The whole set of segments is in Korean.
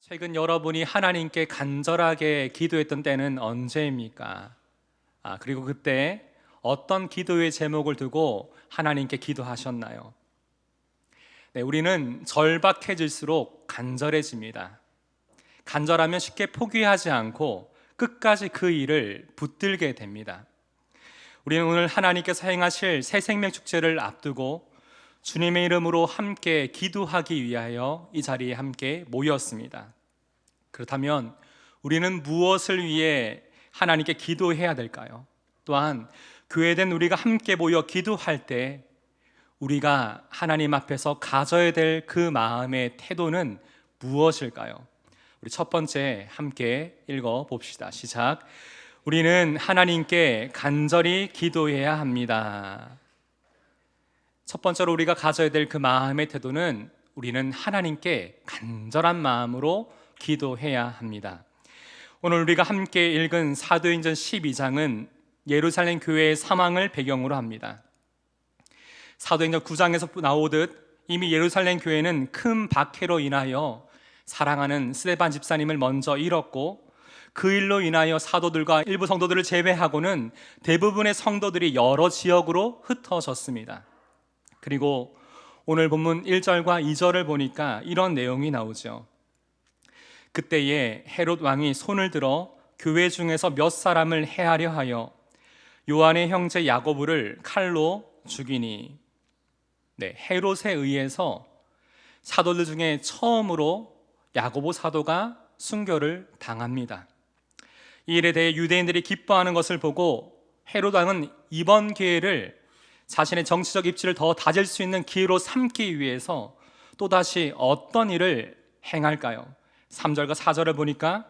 최근 여러분이 하나님께 간절하게 기도했던 때는 언제입니까? 그리고 그때 어떤 기도의 제목을 두고 하나님께 기도하셨나요? 네, 우리는 절박해질수록 간절해집니다. 간절하면 쉽게 포기하지 않고 끝까지 그 일을 붙들게 됩니다. 우리는 오늘 하나님께서 행하실 새 생명 축제를 앞두고 주님의 이름으로 함께 기도하기 위하여 이 자리에 함께 모였습니다. 그렇다면 우리는 무엇을 위해 하나님께 기도해야 될까요? 또한 교회된 우리가 함께 모여 기도할 때 우리가 하나님 앞에서 가져야 될 그 마음의 태도는 무엇일까요? 우리 첫 번째 함께 읽어 봅시다. 시작. 우리는 하나님께 간절히 기도해야 합니다. 첫 번째로 우리가 가져야 될 그 마음의 태도는 우리는 하나님께 간절한 마음으로 기도해야 합니다. 오늘 우리가 함께 읽은 사도행전 12장은 예루살렘 교회의 상황을 배경으로 합니다. 사도행전 9장에서 나오듯 이미 예루살렘 교회는 큰 박해로 인하여 사랑하는 스데반 집사님을 먼저 잃었고, 그 일로 인하여 사도들과 일부 성도들을 제외하고는 대부분의 성도들이 여러 지역으로 흩어졌습니다. 그리고 오늘 본문 1절과 2절을 보니까 이런 내용이 나오죠. 그때에 헤롯 왕이 손을 들어 교회 중에서 몇 사람을 해하려 하여 요한의 형제 야고보를 칼로 죽이니. 헤롯에 의해서 사도들 중에 처음으로 야고보 사도가 순교를 당합니다. 이 일에 대해 유대인들이 기뻐하는 것을 보고 헤롯 왕은 이번 기회를 자신의 정치적 입지를 더 다질 수 있는 기회로 삼기 위해서 또다시 어떤 일을 행할까요? 3절과 4절을 보니까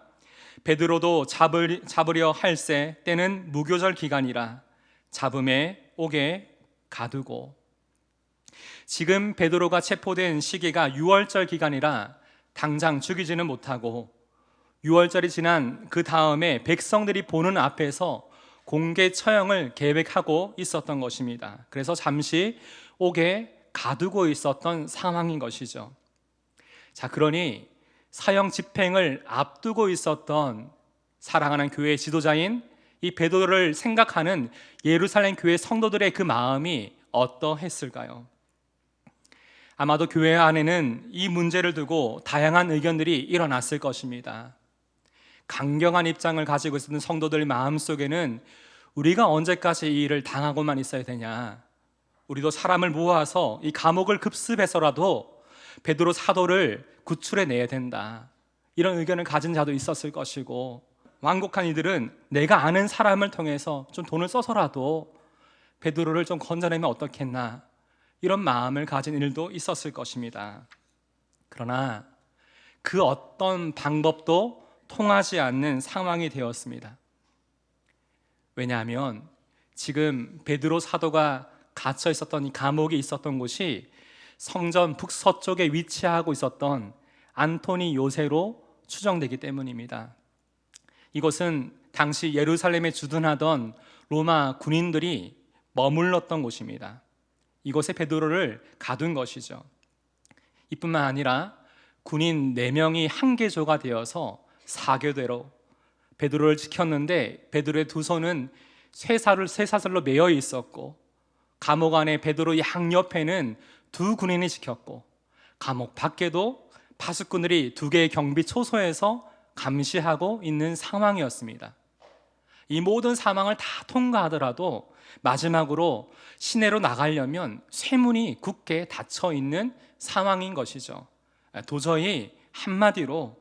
베드로도 잡으려 할세 때는 무교절 기간이라 잡음에 옥에 가두고. 지금 베드로가 체포된 시기가 6월절 기간이라 당장 죽이지는 못하고 6월절이 지난 그 다음에 백성들이 보는 앞에서 공개 처형을 계획하고 있었던 것입니다. 그래서 잠시 옥에 가두고 있었던 상황인 것이죠. 그러니 사형 집행을 앞두고 있었던 사랑하는 교회의 지도자인 이 베드로를 생각하는 예루살렘 교회 성도들의 그 마음이 어떠했을까요? 아마도 교회 안에는 이 문제를 두고 다양한 의견들이 일어났을 것입니다. 강경한 입장을 가지고 있었던 성도들 마음속에는 우리가 언제까지 이 일을 당하고만 있어야 되냐, 우리도 사람을 모아서 이 감옥을 급습해서라도 베드로 사도를 구출해내야 된다, 이런 의견을 가진 자도 있었을 것이고, 완곡한 이들은 내가 아는 사람을 통해서 좀 돈을 써서라도 베드로를 좀 건져내면 어떻겠나, 이런 마음을 가진 일도 있었을 것입니다. 그러나 그 어떤 방법도 통하지 않는 상황이 되었습니다. 왜냐하면 지금 베드로 사도가 갇혀 있었던 이 감옥이 있었던 곳이 성전 북서쪽에 위치하고 있었던 안토니 요새로 추정되기 때문입니다. 이곳은 당시 예루살렘에 주둔하던 로마 군인들이 머물렀던 곳입니다. 이곳에 베드로를 가둔 것이죠. 이뿐만 아니라 군인 4명이 한 개조가 되어서 사교대로 베드로를 지켰는데, 베드로의 두 손은 쇠사슬로 매여 있었고, 감옥 안에 베드로 양옆에는 2 군인이 지켰고, 감옥 밖에도 파수꾼들이 2개의 경비 초소에서 감시하고 있는 상황이었습니다. 이 모든 상황을 다 통과하더라도 마지막으로 시내로 나가려면 쇠문이 굳게 닫혀 있는 상황인 것이죠. 도저히 한마디로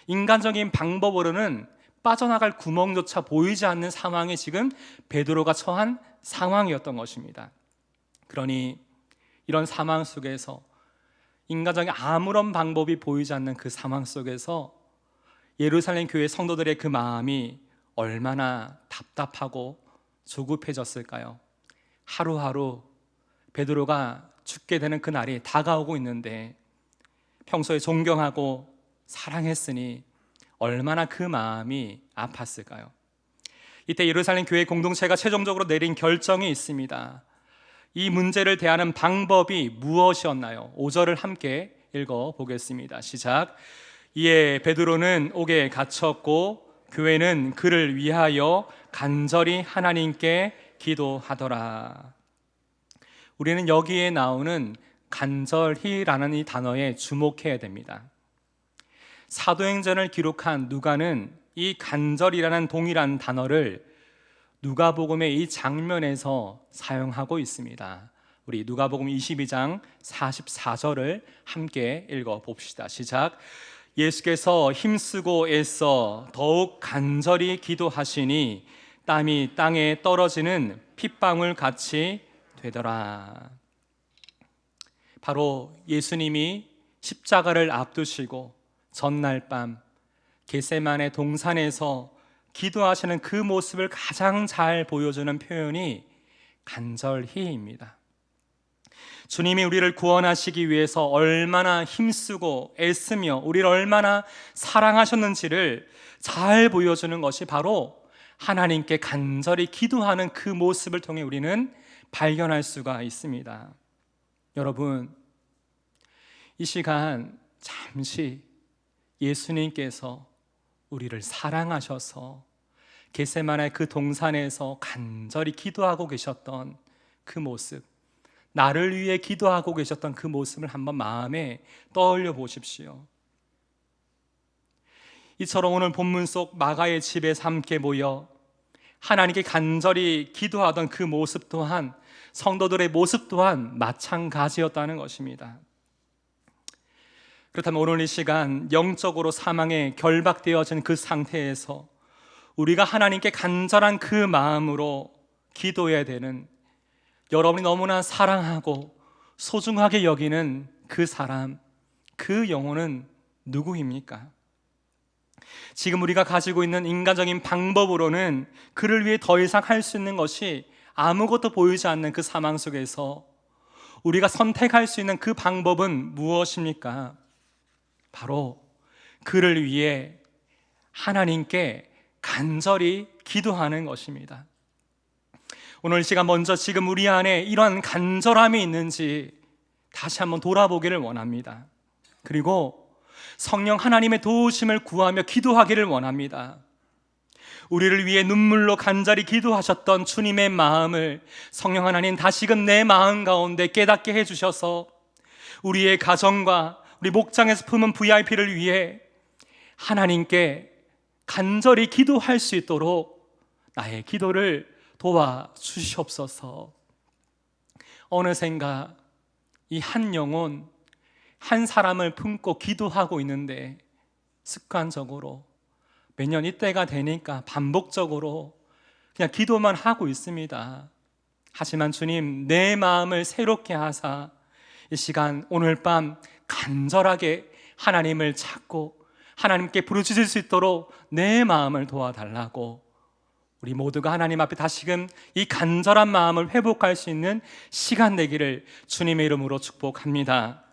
인간적인 방법으로는 빠져나갈 구멍조차 보이지 않는 상황에 지금 베드로가 처한 상황이었던 것입니다. 그러니 이런 상황 속에서, 인간적인 아무런 방법이 보이지 않는 그 상황 속에서 예루살렘 교회 성도들의 그 마음이 얼마나 답답하고 조급해졌을까요? 하루하루 베드로가 죽게 되는 그 날이 다가오고 있는데, 평소에 존경하고 사랑했으니 얼마나 그 마음이 아팠을까요? 이때 예루살렘 교회 공동체가 최종적으로 내린 결정이 있습니다. 이 문제를 대하는 방법이 무엇이었나요? 5절을 함께 읽어보겠습니다. 시작. 이에 베드로는 옥에 갇혔고 교회는 그를 위하여 간절히 하나님께 기도하더라. 우리는 여기에 나오는 간절히라는 이 단어에 주목해야 됩니다. 사도행전을 기록한 누가는 이 간절이라는 동일한 단어를 누가복음의 이 장면에서 사용하고 있습니다. 우리 누가복음 22장 44절을 함께 읽어봅시다. 시작. 예수께서 힘쓰고 애써 더욱 간절히 기도하시니 땀이 땅에 떨어지는 핏방울 같이 되더라. 바로 예수님이 십자가를 앞두시고 전날 밤 겟세마네 동산에서 기도하시는 그 모습을 가장 잘 보여주는 표현이 간절히입니다. 주님이 우리를 구원하시기 위해서 얼마나 힘쓰고 애쓰며 우리를 얼마나 사랑하셨는지를 잘 보여주는 것이 바로 하나님께 간절히 기도하는 그 모습을 통해 우리는 발견할 수가 있습니다. 여러분, 이 시간 잠시 예수님께서 우리를 사랑하셔서 겟세마네 그 동산에서 간절히 기도하고 계셨던 그 모습, 나를 위해 기도하고 계셨던 그 모습을 한번 마음에 떠올려 보십시오. 이처럼 오늘 본문 속 마가의 집에서 함께 모여 하나님께 간절히 기도하던 그 모습 또한, 성도들의 모습 또한 마찬가지였다는 것입니다. 그렇다면 오늘 이 시간 영적으로 사망에 결박되어진 그 상태에서 우리가 하나님께 간절한 그 마음으로 기도해야 되는, 여러분이 너무나 사랑하고 소중하게 여기는 그 사람, 그 영혼은 누구입니까? 지금 우리가 가지고 있는 인간적인 방법으로는 그를 위해 더 이상 할 수 있는 것이 아무것도 보이지 않는 그 사망 속에서 우리가 선택할 수 있는 그 방법은 무엇입니까? 바로 그를 위해 하나님께 간절히 기도하는 것입니다. 오늘 이 시간 먼저 지금 우리 안에 이러한 간절함이 있는지 다시 한번 돌아보기를 원합니다. 그리고 성령 하나님의 도우심을 구하며 기도하기를 원합니다. 우리를 위해 눈물로 간절히 기도하셨던 주님의 마음을 성령 하나님 다시금 내 마음 가운데 깨닫게 해주셔서 우리의 가정과 우리 목장에서 품은 VIP를 위해 하나님께 간절히 기도할 수 있도록 나의 기도를 도와주시옵소서. 어느샌가 이 한 영혼, 한 사람을 품고 기도하고 있는데 습관적으로 매년 이때가 되니까 반복적으로 그냥 기도만 하고 있습니다. 하지만 주님, 내 마음을 새롭게 하사 이 시간 오늘 밤 간절하게 하나님을 찾고 하나님께 부르짖을 수 있도록 내 마음을 도와달라고, 우리 모두가 하나님 앞에 다시금 이 간절한 마음을 회복할 수 있는 시간 되기를 주님의 이름으로 축복합니다.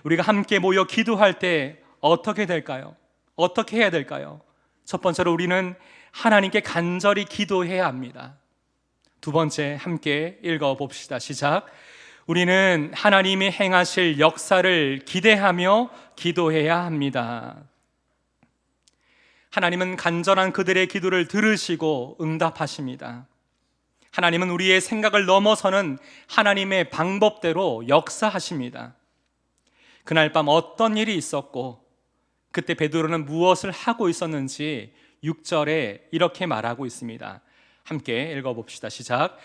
우리가 함께 모여 기도할 때 어떻게 될까요? 어떻게 해야 될까요? 첫 번째로 우리는 하나님께 간절히 기도해야 합니다. 두 번째, 함께 읽어봅시다. 시작. 우리는 하나님이 행하실 역사를 기대하며 기도해야 합니다. 하나님은 간절한 그들의 기도를 들으시고 응답하십니다. 하나님은 우리의 생각을 넘어서는 하나님의 방법대로 역사하십니다. 그날 밤 어떤 일이 있었고 그때 베드로는 무엇을 하고 있었는지 6절에 이렇게 말하고 있습니다. 함께 읽어봅시다. 시작.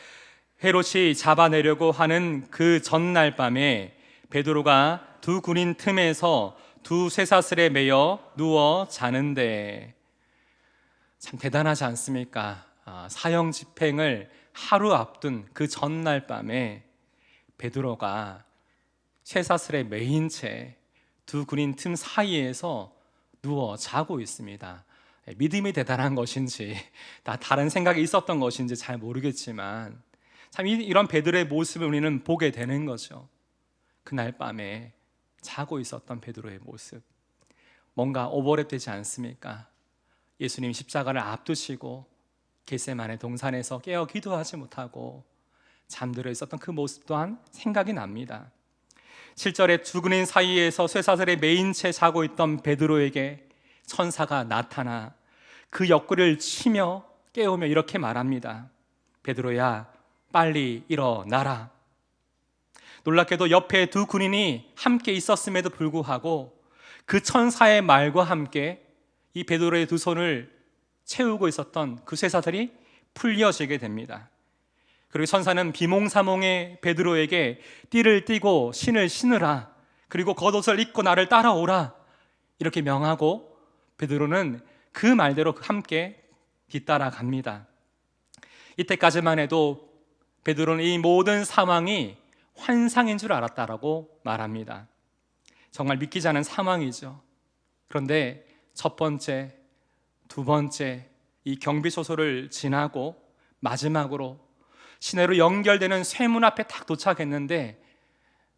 헤롯이 잡아내려고 하는 그 전날 밤에 베드로가 두 군인 틈에서 두 쇠사슬에 매여 누워 자는데, 참 대단하지 않습니까? 사형 집행을 하루 앞둔 그 전날 밤에 베드로가 쇠사슬에 매인 채 두 군인 틈 사이에서 누워 자고 있습니다. 믿음이 대단한 것인지 다른 생각이 있었던 것인지 잘 모르겠지만 참 이런 베드로의 모습을 우리는 보게 되는 거죠. 그날 밤에 자고 있었던 베드로의 모습, 뭔가 오버랩되지 않습니까? 예수님 십자가를 앞두시고 겟세마네 동산에서 깨어 기도하지 못하고 잠들어 있었던 그 모습 또한 생각이 납니다. 7절에 죽은 사이에서 쇠사슬에 매인 채 자고 있던 베드로에게 천사가 나타나 그 옆구리를 치며 깨우며 이렇게 말합니다. 베드로야, 빨리 일어나라. 놀랍게도 옆에 두 군인이 함께 있었음에도 불구하고 그 천사의 말과 함께 이 베드로의 두 손을 채우고 있었던 그 쇠사슬이 풀려지게 됩니다. 그리고 천사는 비몽사몽의 베드로에게 띠를 띠고 신을 신으라, 그리고 겉옷을 입고 나를 따라오라, 이렇게 명하고 베드로는 그 말대로 함께 뒤따라갑니다. 이때까지만 해도 베드로는 이 모든 상황이 환상인 줄 알았다라고 말합니다. 정말 믿기지 않은 상황이죠. 그런데 첫 번째, 두 번째 이 경비소설을 지나고 마지막으로 시내로 연결되는 쇠문 앞에 딱 도착했는데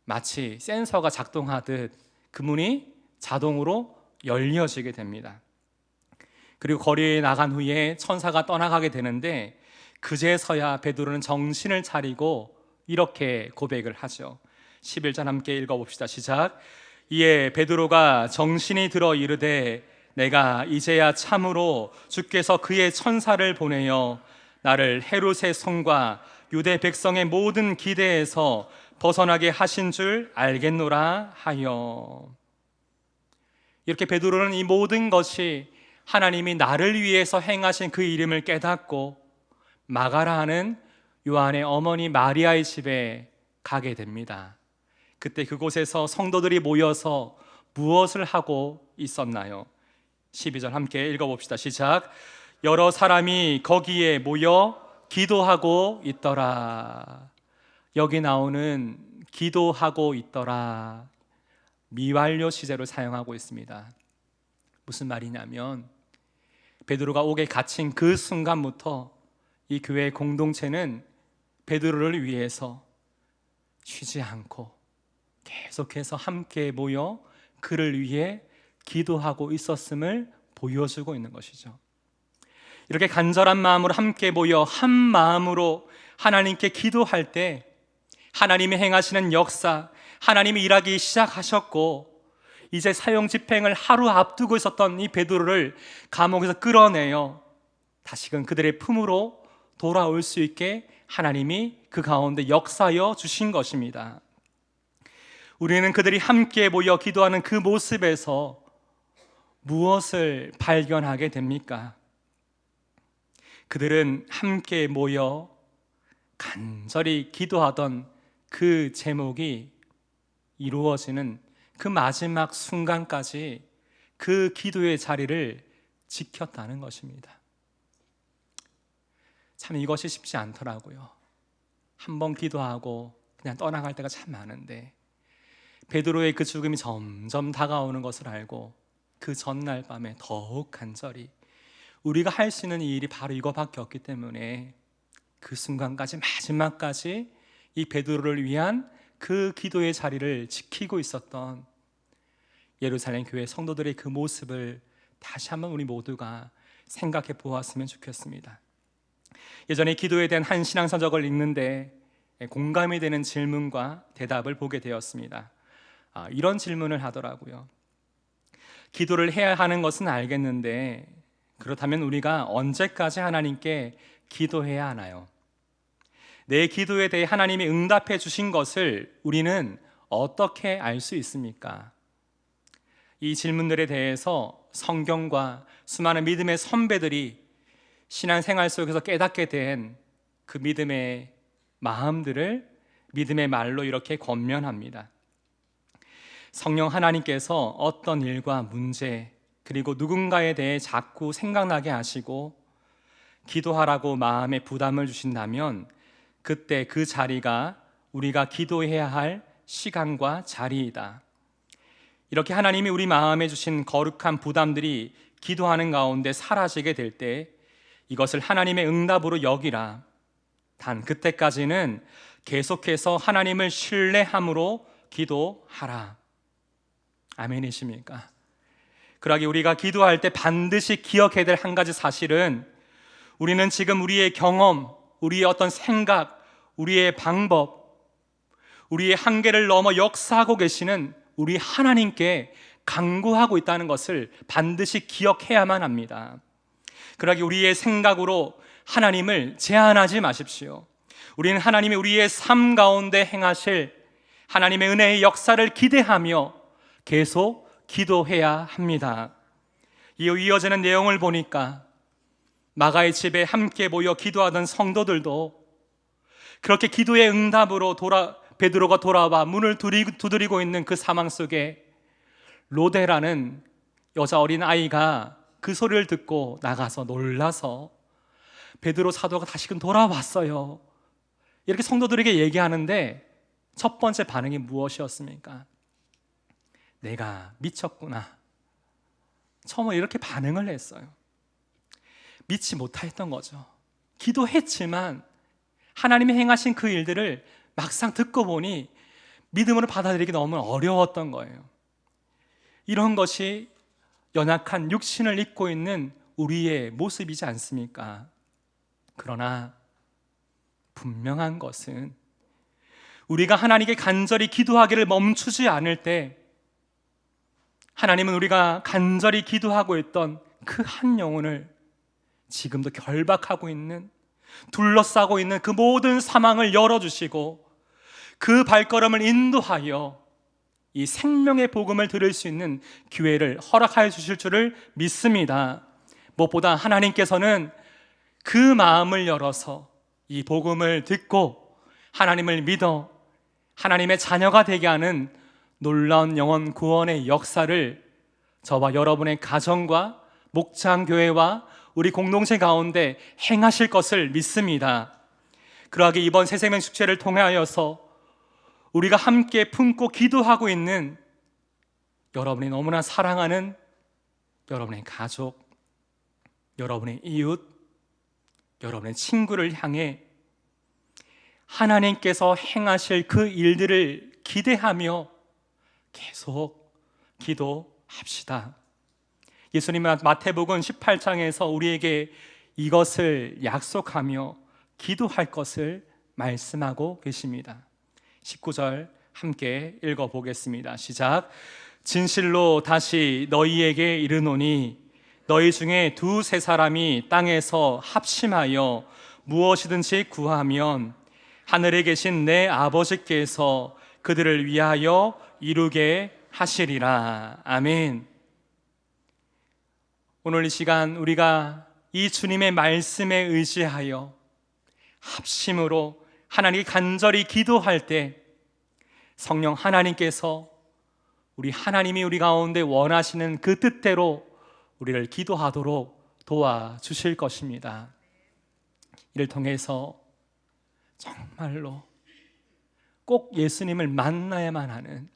마치 센서가 작동하듯 그 문이 자동으로 열려지게 됩니다. 그리고 거리에 나간 후에 천사가 떠나가게 되는데 그제서야 베드로는 정신을 차리고 이렇게 고백을 하죠. 11절 함께 읽어봅시다. 시작. 이에 베드로가 정신이 들어 이르되 내가 이제야 참으로 주께서 그의 천사를 보내어 나를 헤롯의 손과 유대 백성의 모든 기대에서 벗어나게 하신 줄 알겠노라 하여. 이렇게 베드로는 이 모든 것이 하나님이 나를 위해서 행하신 그 이름을 깨닫고 마가라 하는 요한의 어머니 마리아의 집에 가게 됩니다. 그때 그곳에서 성도들이 모여서 무엇을 하고 있었나요? 12절 함께 읽어봅시다. 시작. 여러 사람이 거기에 모여 기도하고 있더라. 여기 나오는 기도하고 있더라 미완료 시제로 사용하고 있습니다. 무슨 말이냐면 베드로가 옥에 갇힌 그 순간부터 이 교회 공동체는 베드로를 위해서 쉬지 않고 계속해서 함께 모여 그를 위해 기도하고 있었음을 보여주고 있는 것이죠. 이렇게 간절한 마음으로 함께 모여 한 마음으로 하나님께 기도할 때 하나님이 행하시는 역사, 하나님이 일하기 시작하셨고 이제 사형 집행을 하루 앞두고 있었던 이 베드로를 감옥에서 끌어내어 다시금 그들의 품으로 돌아올 수 있게 하나님이 그 가운데 역사하여 주신 것입니다. 우리는 그들이 함께 모여 기도하는 그 모습에서 무엇을 발견하게 됩니까? 그들은 함께 모여 간절히 기도하던 그 제목이 이루어지는 그 마지막 순간까지 그 기도의 자리를 지켰다는 것입니다. 참 이것이 쉽지 않더라고요. 한번 기도하고 그냥 떠나갈 때가 참 많은데 베드로의 그 죽음이 점점 다가오는 것을 알고 그 전날 밤에 더욱 간절히 우리가 할 수 있는 이 일이 바로 이거밖에 없기 때문에 그 순간까지 마지막까지 이 베드로를 위한 그 기도의 자리를 지키고 있었던 예루살렘 교회 성도들의 그 모습을 다시 한번 우리 모두가 생각해 보았으면 좋겠습니다. 예전에 기도에 대한 한 신앙서적을 읽는데 공감이 되는 질문과 대답을 보게 되었습니다. 이런 질문을 하더라고요. 기도를 해야 하는 것은 알겠는데 그렇다면 우리가 언제까지 하나님께 기도해야 하나요? 내 기도에 대해 하나님이 응답해 주신 것을 우리는 어떻게 알 수 있습니까? 이 질문들에 대해서 성경과 수많은 믿음의 선배들이 신앙생활 속에서 깨닫게 된 그 믿음의 마음들을 믿음의 말로 이렇게 권면합니다. 성령 하나님께서 어떤 일과 문제 그리고 누군가에 대해 자꾸 생각나게 하시고 기도하라고 마음에 부담을 주신다면 그때 그 자리가 우리가 기도해야 할 시간과 자리이다. 이렇게 하나님이 우리 마음에 주신 거룩한 부담들이 기도하는 가운데 사라지게 될 때 이것을 하나님의 응답으로 여기라. 단 그때까지는 계속해서 하나님을 신뢰함으로 기도하라. 아멘이십니까? 그러기 우리가 기도할 때 반드시 기억해야 될 한 가지 사실은 우리는 지금 우리의 경험, 우리의 어떤 생각, 우리의 방법, 우리의 한계를 넘어 역사하고 계시는 우리 하나님께 간구하고 있다는 것을 반드시 기억해야만 합니다. 그러기 우리의 생각으로 하나님을 제한하지 마십시오. 우리는 하나님이 우리의 삶 가운데 행하실 하나님의 은혜의 역사를 기대하며 계속 기도해야 합니다. 이어지는 내용을 보니까 마가의 집에 함께 모여 기도하던 성도들도 그렇게 기도의 응답으로 베드로가 돌아와 문을 두드리고 있는 그 상황 속에 로데라는 여자 어린 아이가 그 소리를 듣고 나가서 놀라서 베드로 사도가 다시금 돌아왔어요, 이렇게 성도들에게 얘기하는데 첫 번째 반응이 무엇이었습니까? 내가 미쳤구나. 처음에 이렇게 반응을 했어요. 믿지 못했던 거죠. 기도했지만 하나님이 행하신 그 일들을 막상 듣고 보니 믿음으로 받아들이기 너무 어려웠던 거예요. 이런 것이 연약한 육신을 입고 있는 우리의 모습이지 않습니까? 그러나 분명한 것은 우리가 하나님께 간절히 기도하기를 멈추지 않을 때 하나님은 우리가 간절히 기도하고 있던 그 한 영혼을 지금도 결박하고 있는, 둘러싸고 있는 그 모든 사망을 열어주시고 그 발걸음을 인도하여 이 생명의 복음을 들을 수 있는 기회를 허락하여 주실 줄을 믿습니다. 무엇보다 하나님께서는 그 마음을 열어서 이 복음을 듣고 하나님을 믿어 하나님의 자녀가 되게 하는 놀라운 영혼 구원의 역사를 저와 여러분의 가정과 목장교회와 우리 공동체 가운데 행하실 것을 믿습니다. 그러하게 이번 새생명 축제를 통하여서 우리가 함께 품고 기도하고 있는 여러분이 너무나 사랑하는 여러분의 가족, 여러분의 이웃, 여러분의 친구를 향해 하나님께서 행하실 그 일들을 기대하며 계속 기도합시다. 예수님은 마태복음 18장에서 우리에게 이것을 약속하며 기도할 것을 말씀하고 계십니다. 19절 함께 읽어보겠습니다. 시작. 진실로 다시 너희에게 이르노니 너희 중에 두세 사람이 땅에서 합심하여 무엇이든지 구하면 하늘에 계신 내 아버지께서 그들을 위하여 이루게 하시리라. 아멘. 오늘 이 시간 우리가 이 주님의 말씀에 의지하여 합심으로 하나님께 간절히 기도할 때 성령 하나님께서 우리 하나님이 우리 가운데 원하시는 그 뜻대로 우리를 기도하도록 도와주실 것입니다. 이를 통해서 정말로 꼭 예수님을 만나야만 하는,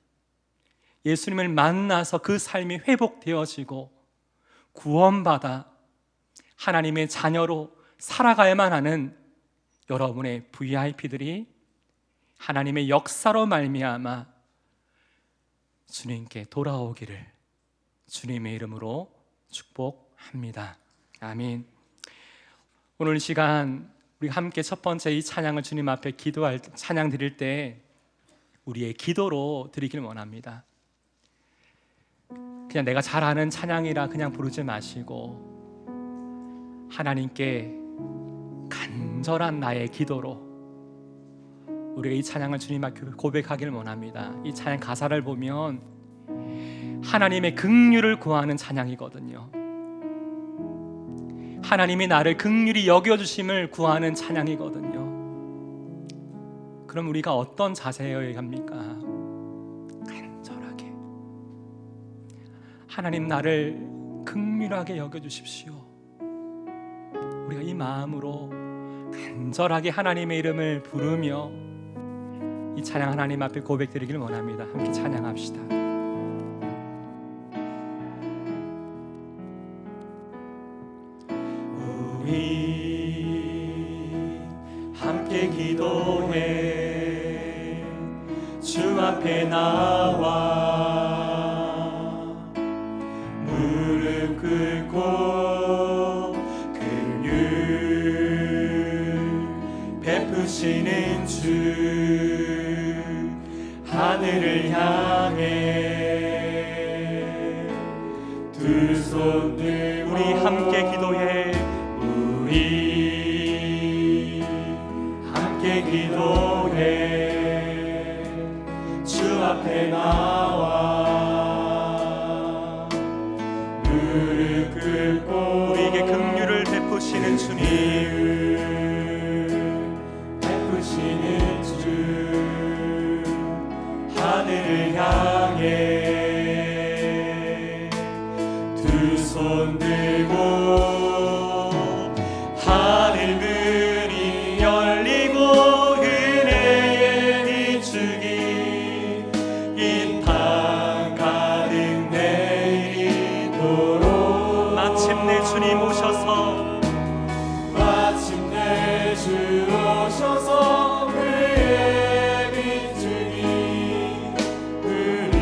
예수님을 만나서 그 삶이 회복되어지고 구원받아 하나님의 자녀로 살아가야만 하는 여러분의 VIP들이 하나님의 역사로 말미암아 주님께 돌아오기를 주님의 이름으로 축복합니다. 아멘. 오늘 이 시간 우리 함께 첫 번째 이 찬양을 주님 앞에 기도할 찬양 드릴 때 우리의 기도로 드리길 원합니다. 그냥 내가 잘 아는 찬양이라 그냥 부르지 마시고 하나님께 간절한 나의 기도로 우리가 이 찬양을 주님 앞에 고백하길 원합니다. 이 찬양 가사를 보면 하나님의 긍휼을 구하는 찬양이거든요. 하나님이 나를 긍휼히 여겨주심을 구하는 찬양이거든요. 그럼 우리가 어떤 자세여야 합니까? 간절하게 하나님 나를 긍휼하게 여겨주십시오. 우리가 이 마음으로 간절하게 하나님의 이름을 부르며 이 찬양 하나님 앞에 고백드리길 원합니다. 함께 찬양합시다. 우리 함께 기도해 주 앞에 나와 무릎 꿇고 긍휼 베푸시는 주 하늘을 향해 두 손 들고 우리 함께 기도해. 우리 함께 기도해. 주 앞에 나와 무릎 꿇고 우리에게 긍휼을 베푸시는 주님, 베푸시는 주, 하늘을 향해 두 손 들고 하늘 문이 열리고 은혜의 비추기 이 땅 가득 내리도록 마침내 주님 오셔서 마침내 주 오셔서 그의 비추기 우리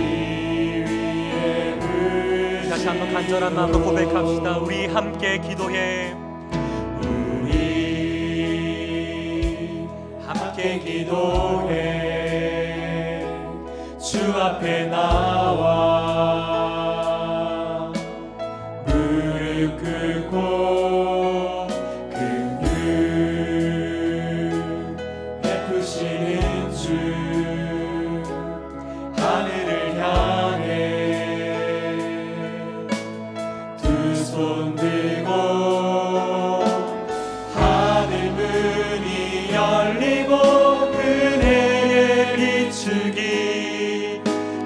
위에 부으시니 다시 한번 간절한 마음으로 고백합시다. 우리 함께 기도해. 우리 함께 기도해. 주 앞에 나와 무릎 꿇고 긍휼 베푸시는 주, 하늘을 향해 두 손 들고 하늘 문이 열리고 은혜의 비추기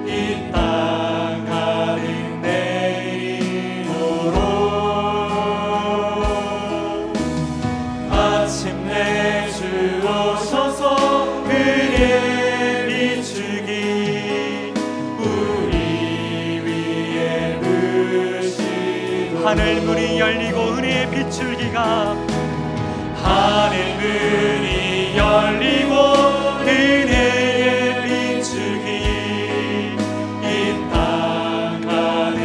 이 땅 가득 내리도록 마침내 주 오셔서 그의 비추기 우리 위에 부으시도록 하늘 문이 열리고 은혜의 비출기가 하늘 문이 열리고 은혜의 비추기 이 땅 가득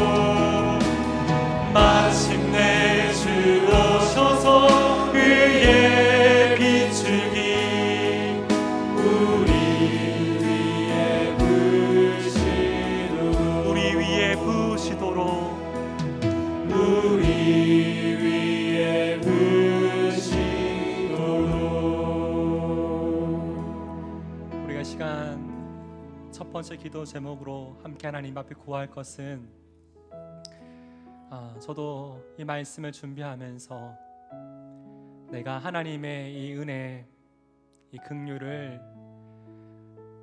내리도록 마침내 주 오셔서 그의 비추기 우리 위에 부으시도록 우리 위에 부으시도록 우리 위에 부으시도록. 우리가 시간 첫 번째 기도 제목으로 함께 하나님 앞에 구할 것은 저도 이 말씀을 준비하면서 내가 하나님의 이 은혜, 이 긍휼을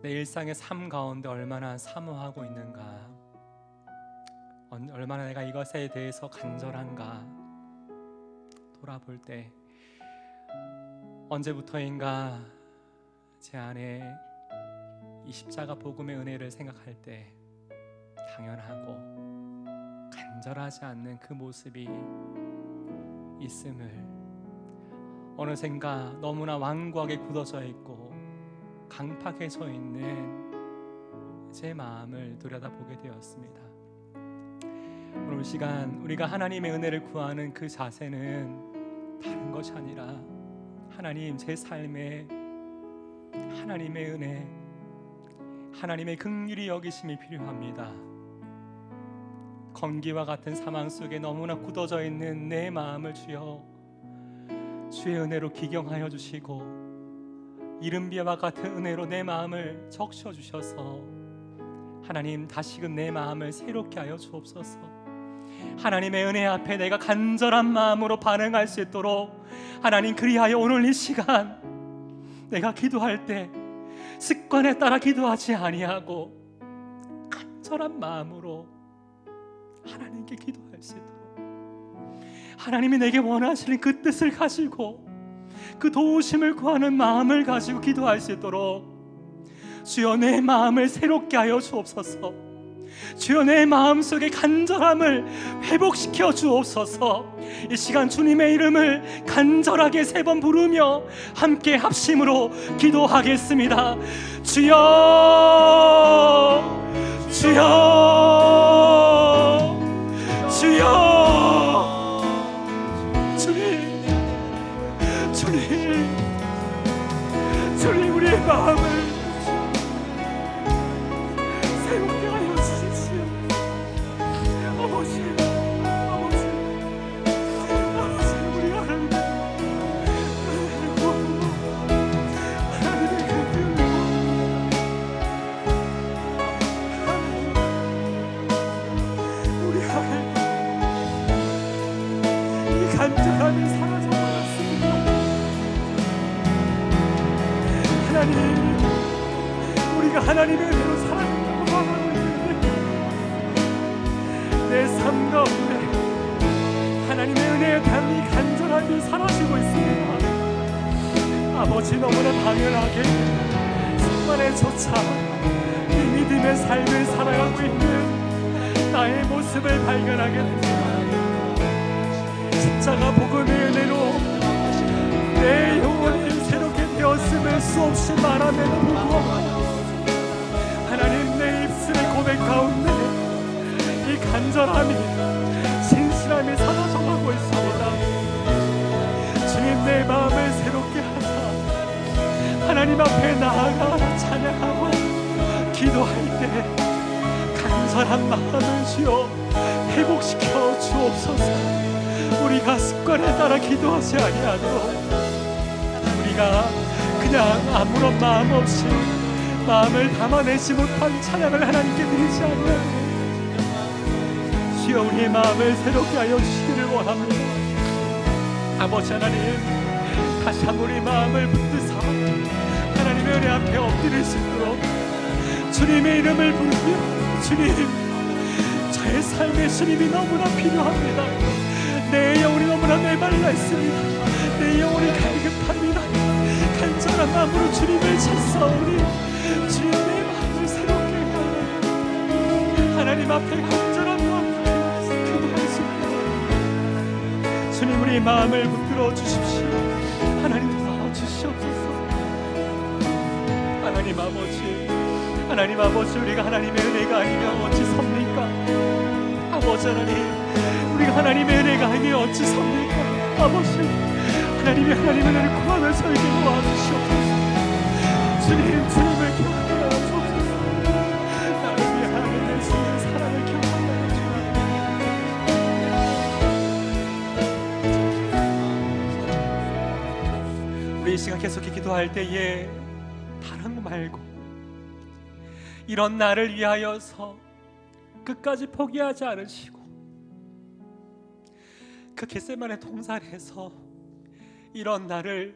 내 일상의 삶 가운데 얼마나 사모하고 있는가, 얼마나 내가 이것에 대해서 간절한가 돌아볼 때 언제부터인가 제 안에 이 십자가 복음의 은혜를 생각할 때 당연하고 간절하지 않는 그 모습이 있음을 어느샌가 너무나 완고하게 굳어져 있고 강팍해 서 있는 제 마음을 들여다보게 되었습니다. 오늘 시간 우리가 하나님의 은혜를 구하는 그 자세는 다른 것이 아니라 하나님, 제 삶에 하나님의 은혜, 하나님의 긍휼이 여기심이 필요합니다. 건기와 같은 상황 속에 너무나 굳어져 있는 내 마음을 주여 주의 은혜로 기경하여 주시고 이른비와 같은 은혜로 내 마음을 적셔 주셔서 하나님 다시금 내 마음을 새롭게 하여 주옵소서. 하나님의 은혜 앞에 내가 간절한 마음으로 반응할 수 있도록 하나님, 그리하여 오늘 이 시간 내가 기도할 때 습관에 따라 기도하지 아니하고 간절한 마음으로 하나님께 기도할 수 있도록 하나님이 내게 원하시는 그 뜻을 가지고 그 도우심을 구하는 마음을 가지고 기도할 수 있도록 주여 내 마음을 새롭게 하여 주옵소서. 주여 내 마음속에 간절함을 회복시켜 주옵소서. 이 시간 주님의 이름을 간절하게 3번 부르며 함께 합심으로 기도하겠습니다. 주여, 주여, 주여. 주님, 주님, 간절함이 사라져버렸습니다. 하나님, 우리가 하나님의 은혜로 살아간다고 말하고 있는데 내 삶 가운데 하나님의 은혜에 대한 이 간절함이 사라지고 있습니다. 아버지, 너무나 당연하게 순간에조차 이 믿음의 삶을 살아가고 있는 나의 모습을 발견하게 됩니다. 십자가 복음의 은혜로 내 영혼이 새롭게 되었음을 수없이 말함에도 불구하고 하나님, 내 입술의 고백 가운데 이 간절함이, 진실함이 사라져가고 있습니다. 주님, 내 마음을 새롭게 하사 하나님 앞에 나아가 찬양하고 기도할 때 간절한 마음을 주여 회복시켜 주옵소서. 우리가 습관에 따라 기도하지 아니하도록, 우리가 그냥 아무런 마음 없이 마음을 담아내지 못한 찬양을 하나님께 드리지 아니하도록 주여 우리의 마음을 새롭게 하여 주시기를 원합니다. 아버지 하나님, 다시 한번 우리 마음을 붙드사 하나님의 은혜 앞에 엎드릴 수 있도록 주님의 이름을 부르며, 주님, 저의 삶에 주님이 너무나 필요합니다. 내 영혼이 너무나 메말라 있습니다. 내 영혼이 갈급합니다. 간절한 마음으로 주님을 찾사오니 주님의 마음을 새롭게 하여 하나님 앞에 간절한 마음으로 기도할 수 있도록 주님, 우리 마음을 붙들어 주십시오. 하나님 도와주시옵소서. 하나님 아버지, 하나님 아버지, 우리가 하나님의 은혜가 아니면 어찌 섭니까? 아버지 하나님, 우리가 하나님의 은혜가 아니면 어찌 섭니까? 아버지 하나님의 은혜를 구하며 저에게 도와주시옵소서. 주님, 주님을 기억하여 주옵소서. 나를 위해 하나님 내주신 사랑을 기억하여 주옵소서. 우리 이 시간 계속해 기도할 때에 다른 거 말고 이런 나를 위하여서 끝까지 포기하지 않으시고 그 겟세마네 동산에서 이런 나를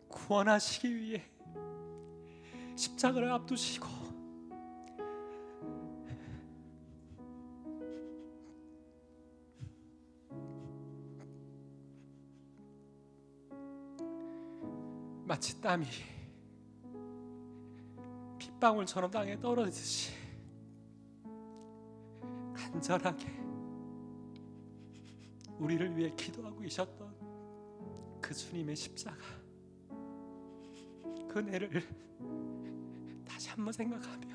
구원하시기 위해 십자가를 앞두시고 마치 땀이 핏방울처럼 땅에 떨어지듯이 간절하게 우리를 위해 기도하고 계셨던 그 주님의 십자가, 그 은혜를 다시 한번 생각하며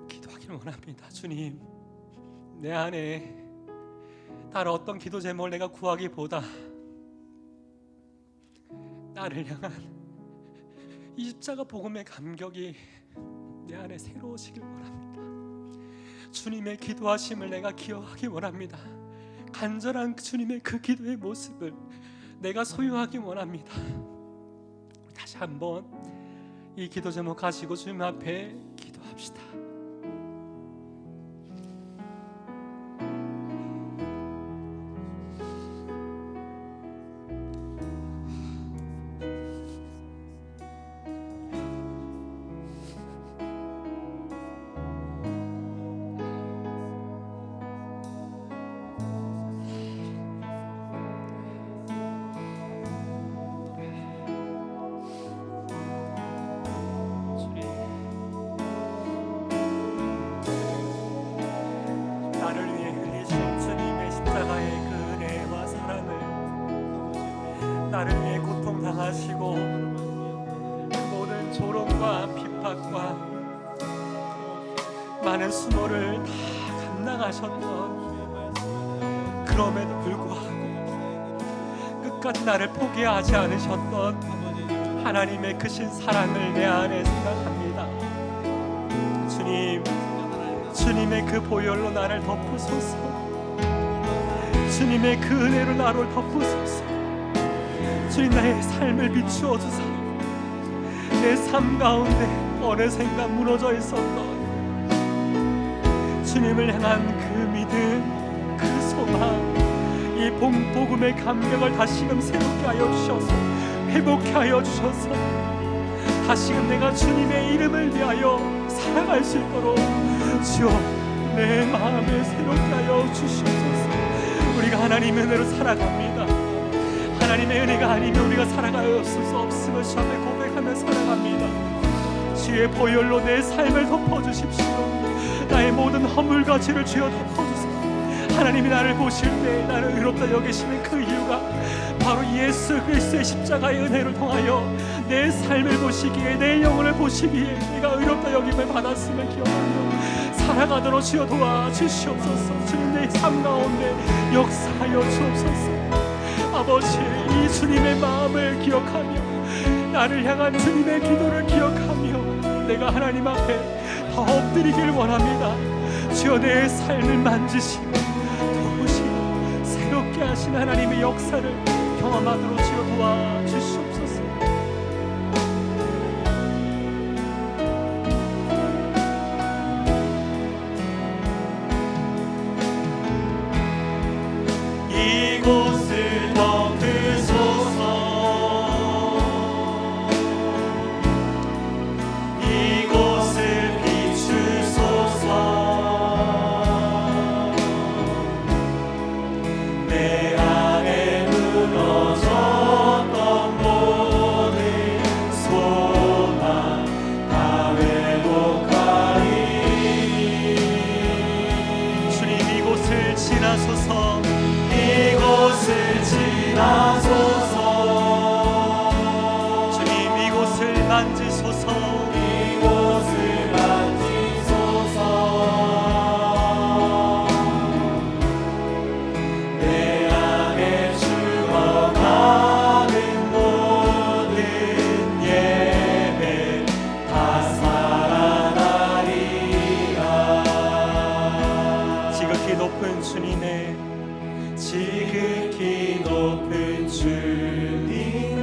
기도하길 원합니다. 주님, 내 안에 다른 어떤 기도 제목을 내가 구하기보다 나를 향한 이 십자가 복음의 감격이 내 안에 새로워지길 원합니다. 주님의 기도하심을 내가 기억하기 원합니다. 간절한 주님의 그 기도의 모습을 내가 소유하기 원합니다. 다시 한번 이 기도 제목 가지고 주님 앞에 기도합시다. 나를 위해 고통당하시고 모든 조롱과 핍박과 많은 수모를 다 감당하셨던, 그럼에도 불구하고 끝까지 나를 포기하지 않으셨던 하나님의 크신 사랑을 내 안에 생각합니다. 주님, 주님의 그 보혈로 나를 덮으소서. 주님의 그 은혜로 나를 덮으소서. 주님, 나의 삶을 비추어 주사 내 삶 가운데 어느샌가 무너져 있었던 주님을 향한 그 믿음, 그 소망, 이 이 복음의 감격을 다시금 새롭게 하여 주셔서 회복케 하여 주셔서 다시금 내가 주님의 이름을 위하여 살아갈 수 있도록 주여 내 마음을 새롭게 하여 주시옵소서. 우리가 하나님의 은혜로 살아갑니다. 하나님의 은혜가 아니면 우리가 살아갈 수 없음을 주 앞에 고백하며 살아갑니다. 주의 보혈로 내 삶을 덮어주십시오. 나의 모든 허물과 죄를 주여 덮어주세요. 하나님이 나를 보실 때 나를 의롭다 여기시는 그 이유가 바로 예수 그리스도의 십자가의 은혜를 통하여 내 삶을 보시기에 내 영혼을 보시기에 내가 의롭다 여김을 받았음을 기억하며 살아가도록 주여 도와주시옵소서. 주님 내 삶 가운데 역사하여 주옵소서. 아버지 이 주님의 마음을 기억하며 나를 향한 주님의 기도를 기억하며 내가 하나님 앞에 더 엎드리길 원합니다. 주여 내 삶을 만지시고 도우시고 새롭게 하신 하나님의 역사를 경험하도록 주여 도와주시옵소서. 이곳을 덮으소서. 이곳을 비추소서. 내 안에 무너졌던 모든 소망 다 회복하리. 주님 이곳을 지나소서. 이곳을 지나소서. 주님 이곳을 만지소서. 이곳을 만지소서. 내 안에 죽어가는 모든 예배 다 살아나리라. 지극히 높은 주님의 지극히 높은 주님의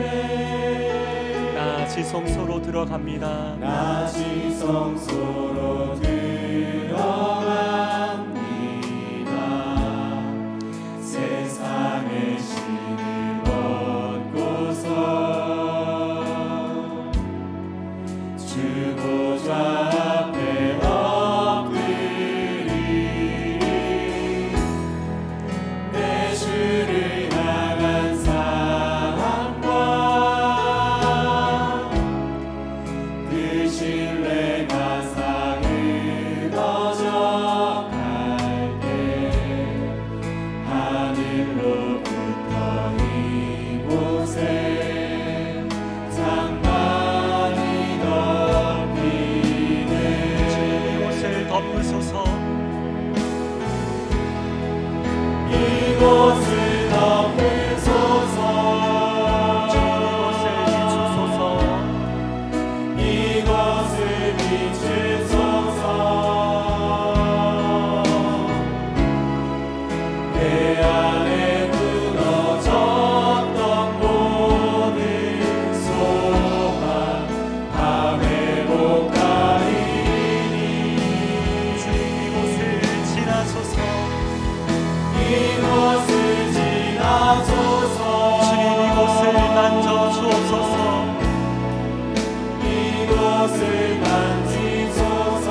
나 지성소로 들어갑니다. 나 지성소로 들어갑니다. 세상의 신을 벗고서 주 보좌 앞에 주를 향한 사랑과 그 신뢰가 사그러져 갈 때 하늘로부터 이곳에 장막이 덮이네. 이곳을 덮으소서. 이곳을 덮으소서. 이곳을 비추소서. 이곳을 비추소서. 내 안에 무너졌던 모든 소망 다 회복하리니. 주님 이곳을 지나소서. 이곳을 지나소서. 주님 이곳을 만져주옵소서. 이곳을 만지소서.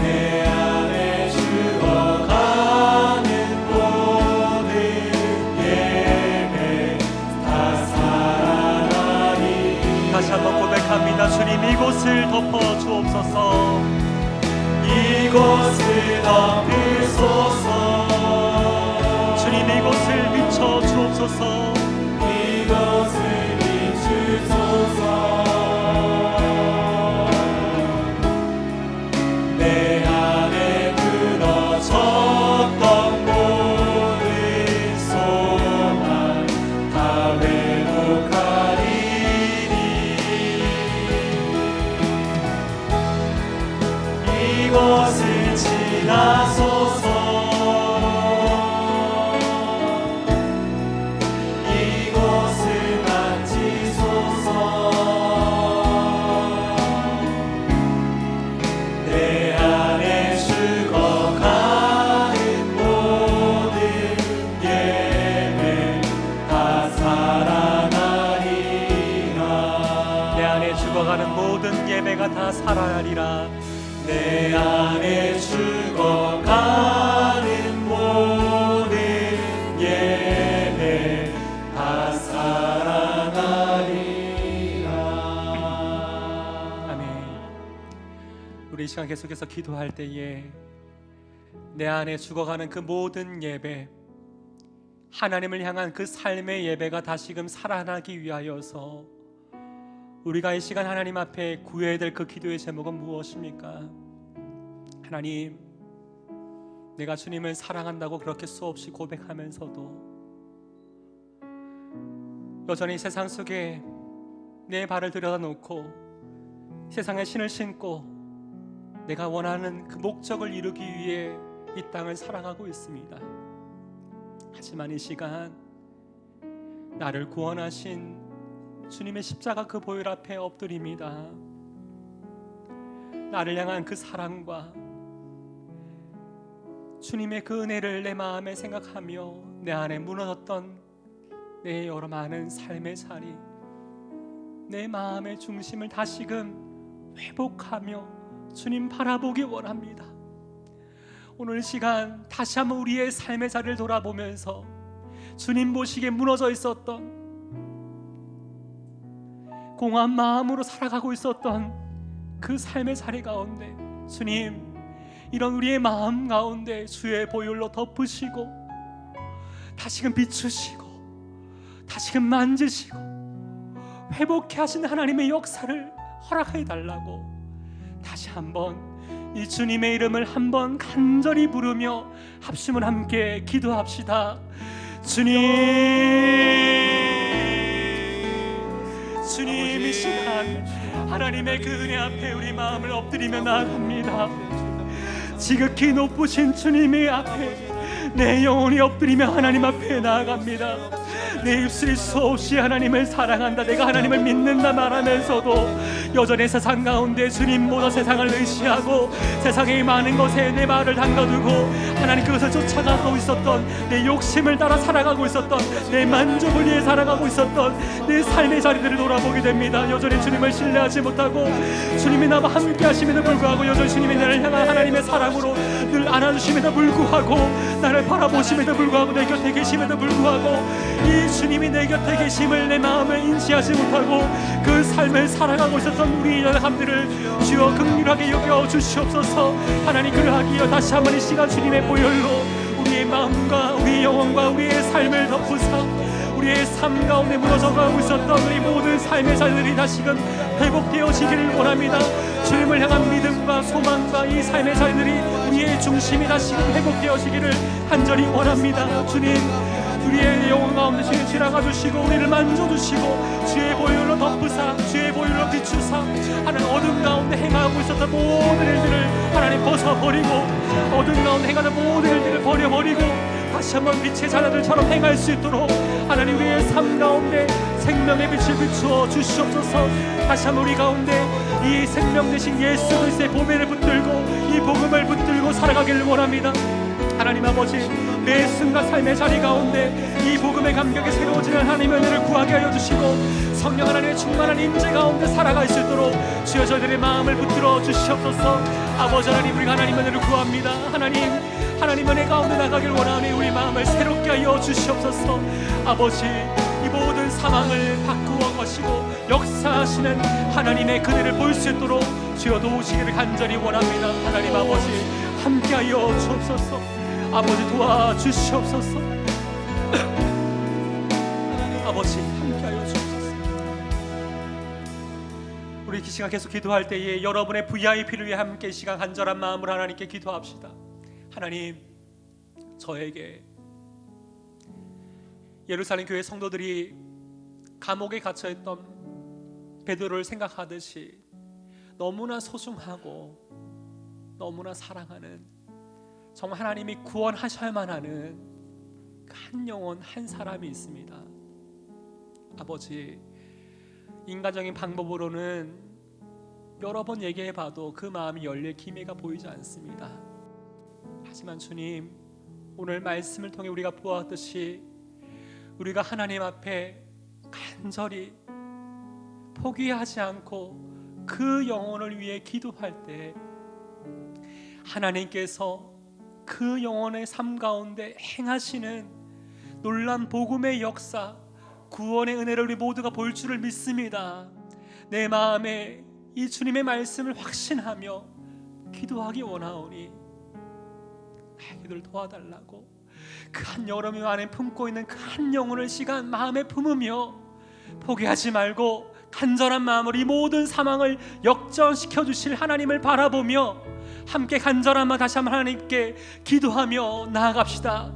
내 안에 죽어가는 모든 예배 다 살아나리. 다시 한번 고백합니다. 주님 이곳을 덮어주옵소서. 이곳을 덮으소서. 주님 이곳을 비춰 주옵소서. 이곳을 비추소서. 내 안에 무너졌던 모든 소망 다 회복하리니. 이곳을 지나소서. 이곳을 만지소서. 내 안에 죽어가 모든 예배가 다 살아나리라. 내 안에 죽어가는 모든 예배 다 살아나리라. 아멘. 우리 이 시간 계속해서 기도할 때에 내 안에 죽어가는 그 모든 예배, 하나님을 향한 그 삶의 예배가 다시금 살아나기 위하여서 우리가 이 시간 하나님 앞에 구해야 될 그 기도의 제목은 무엇입니까? 하나님, 내가 주님을 사랑한다고 그렇게 수없이 고백하면서도 여전히 세상 속에 내 발을 들여다놓고 세상의 신을 신고 내가 원하는 그 목적을 이루기 위해 이 땅을 살아가고 있습니다. 하지만 이 시간 나를 구원하신 주님의 십자가 그 보혈 앞에 엎드립니다. 나를 향한 그 사랑과 주님의 그 은혜를 내 마음에 생각하며 내 안에 무너졌던 내 여러 많은 삶의 자리, 내 마음의 중심을 다시금 회복하며 주님 바라보기 원합니다. 오늘 시간 다시 한번 우리의 삶의 자리를 돌아보면서 주님 보시기에 무너져 있었던, 공허한 마음으로 살아가고 있었던 그 삶의 자리 가운데 주님, 이런 우리의 마음 가운데 주의 보혈로 덮으시고 다시금 비추시고 다시금 만지시고 회복해 하신 하나님의 역사를 허락해 달라고 다시 한번 이 주님의 이름을 한번 간절히 부르며 합심을 함께 기도합시다. 주님, 주님, 이 시간 하나님의 그 은혜 앞에 우리 마음을 엎드리며 나아갑니다. 지극히 높으신 주님의 앞에 내 영혼이 엎드리며 하나님 앞에 나아갑니다. 내 입술이 수없이 하나님을 사랑한다, 내가 하나님을 믿는다 말하면서도 여전히 세상 가운데 주님보다 세상을 의시하고 세상의 많은 것에 내 마음을 담가두고 하나님 그것을 쫓아가고 있었던, 내 욕심을 따라 살아가고 있었던, 내 만족을 위해 살아가고 있었던 내 삶의 자리들을 돌아보게 됩니다. 여전히 주님을 신뢰하지 못하고 주님이 나와 함께 하심에도 불구하고 여전히 주님이 나를 향한 하나님의 사랑으로 늘 안아주심에도 불구하고 나를 바라보심에도 불구하고 내 곁에 계심에도 불구하고 이 주님이 내 곁에 계심을 내 마음에 인지하지 못하고 그 삶을 살아가고 있었던 우리 사람들을 주여 긍휼하게 여겨 주시옵소서. 하나님, 그러하기 위해 다시 한번 이 시간 주님의 보혈로 우리의 마음과 우리의 영혼과 우리의 삶을 덮으사 우리의 삶 가운데 무너져가고 있었던 우리 모든 삶의 자리들이 다시금 회복되어지기를 원합니다. 주님을 향한 믿음과 소망과 이 삶의 자리들이 우리의 중심이 다시금 회복되어지기를 간절히 원합니다. 주님, 우리의 영혼 가운데 주님 지나가 주시고 우리를 만져주시고 주의 보혈로 덮으사 주의 보혈로 비추사 하나님 어둠 가운데 행하고 있었던 모든 일들을 하나님 벗어버리고 어둠 가운데 행하는 모든 일들을 버려버리고 다시 한번 빛의 자녀들처럼 행할 수 있도록 하나님 우리의 삶 가운데 생명의 빛을 비추어 주시옵소서. 다시 한번 우리 가운데 이 생명 되신 예수 그리스도의 보배를 붙들고 이 복음을 붙들고 살아가기를 원합니다. 하나님 아버지, 매 순간 삶의 자리 가운데 이 복음의 감격에 새로워지는 하나님의 은혜를 구하게 하여 주시고 성령 하나님의 충만한 임재 가운데 살아갈 수 있도록 주여 저희들의 마음을 붙들어 주시옵소서. 아버지 하나님, 우리가 하나님의 은혜를 구합니다. 하나님 은혜 가운데 나가길 원하니 우리 마음을 새롭게 하여 주시옵소서. 아버지, 이 모든 상황을 바꾸어 가시고 역사하시는 하나님의 그대를 볼 수 있도록 주여 도우시기를 간절히 원합니다. 하나님 아버지, 함께하여 주옵소서. 아버지, 도와주시옵소서. 아버지, 함께하여 주옵소서. 우리 이 시간 계속 기도할 때에 여러분의 VIP를 위해 함께 이 시간 간절한 마음으로 하나님께 기도합시다. 하나님, 저에게 예루살렘 교회 성도들이 감옥에 갇혀있던 베드로를 생각하듯이 너무나 소중하고 너무나 사랑하는, 정말 하나님이 구원하셔야만 하는 한 영혼 한 사람이 있습니다. 아버지, 인간적인 방법으로는 여러 번 얘기해봐도 그 마음이 열릴 기미가 보이지 않습니다. 하지만 주님, 오늘 말씀을 통해 우리가 보았듯이 우리가 하나님 앞에 간절히 포기하지 않고 그 영혼을 위해 기도할 때 하나님께서 그 영혼의 삶 가운데 행하시는 놀란 복음의 역사, 구원의 은혜를 우리 모두가 볼 줄을 믿습니다. 내 마음에 이 주님의 말씀을 확신하며 기도하기 원하오니 나의 기도를 도와달라고, 그 한 여름 안에 품고 있는 그 한 영혼을 시간 마음에 품으며 포기하지 말고 간절한 마음으로 이 모든 상황을 역전시켜 주실 하나님을 바라보며 함께 간절한 마음 다시 한번 하나님께 기도하며 나아갑시다.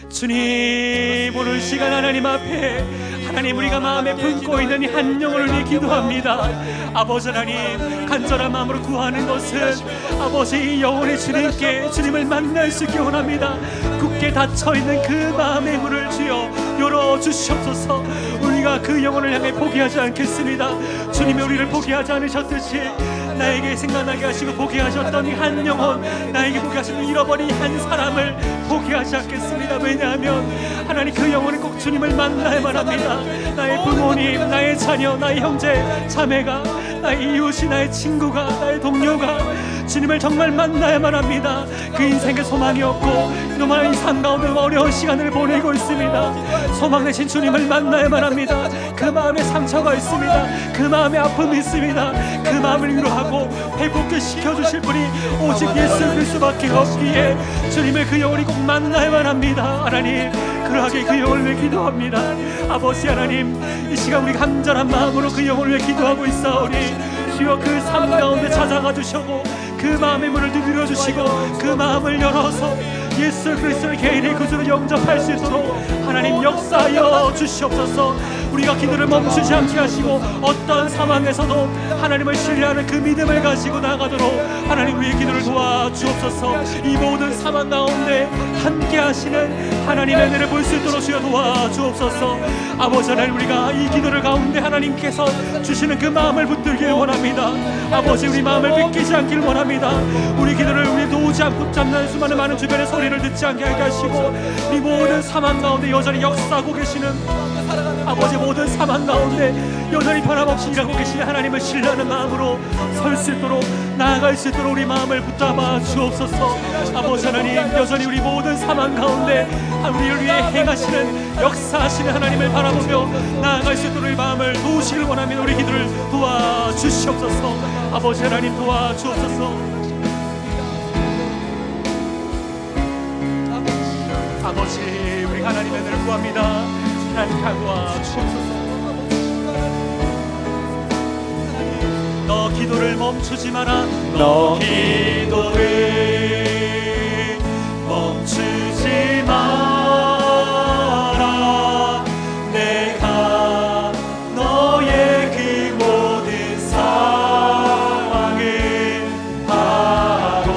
주님, 오늘 시간 하나님 앞에 하나님 우리가 마음에 품고 있는 이 한 영혼을 위해 기도합니다. 아버지 하나님, 간절한 마음으로 구하는 것은 아버지 이 영혼의 주님을 만날 수 있게 원합니다. 굳게 닫혀있는 그 마음의 문을 주여 열어주시옵소서. 우리가 그 영혼을 향해 포기하지 않겠습니다. 주님이 우리를 포기하지 않으셨듯이 나에게 생각나게 하시고 포기하셨던 이 한 영혼, 나에게 포기하신 잃어버린 한 사람을 포기하지 않겠습니다. 왜냐하면 하나님 그 영혼은 꼭 주님을 만나야만 합니다. 나의 부모님, 나의 자녀, 나의 형제, 자매가, 나의 이웃이, 나의 친구가, 나의 동료가 주님을 정말 만나야만 합니다. 그 인생에 소망이 없고 그동안 이 삶 가운데 어려운 시간을 보내고 있습니다. 소망 대신 주님을 만나야만 합니다. 그 마음에 상처가 있습니다. 그 마음에 아픔이 있습니다. 그 마음을 위로하고 회복시켜 주실 분이 오직 예수 그리스도밖에 없기에 주님의 그 영혼이 꼭 만나야만 합니다. 하나님, 그러하게 그 영혼을 위해 기도합니다. 아버지 하나님, 이 시간 우리 간절한 마음으로 그 영혼을 위해 기도하고 있사오니 주여 그 삶 가운데 찾아가 주시고 그 마음의 문을 두드려 주시고 그 마음을 열어서 예수 그리스도의 개인의 구주로 영접할 수 있도록 하나님 역사하여 주시옵소서. 우리가 기도를 멈추지 않게 하시고 어떤 상황에서도 하나님을 신뢰하는 그 믿음을 가지고 나가도록 하나님 우리의 기도를 도와주옵소서. 이 모든 상황 가운데 함께 하시는 하나님의 은혜를 볼 수 있도록 주여 도와주옵소서. 아버지 하나님, 우리가 이 기도를 가운데 하나님께서 주시는 그 마음을 붙들길 원합니다. 아버지, 우리 마음을 뺏기지 않길 원합니다. 우리 기도를 우리도 오지 않고 잡는 수많은 많은 주변의 소리를 듣지 않게 하게 하시고 이 모든 상황 가운데 여전히 역사하고 계시는 아버지, 모든 상황 가운데 여전히 변함없이 일하고 계시는 하나님을 신뢰하는 마음으로 설 수 있도록 나아갈 수 있도록 우리 마음을 붙잡아 주옵소서. 아버지 하나님, 여전히 우리 모든 상황 가운데 우리를 위해 행하시는 역사하시는 하나님을 바라보며 나아갈 수 있도록 우리 마음을 도우시길 원하며 우리 기도를 도와주시옵소서. 아버지 하나님, 도와주옵소서. 아버지, 우리 하나님의 은혜를 구합니다. 하나님 도와 주옵소서. 너 기도를 멈추지 마라. 너 기도를 멈추지 마라. 내가 너의 그 모든 상황을 바로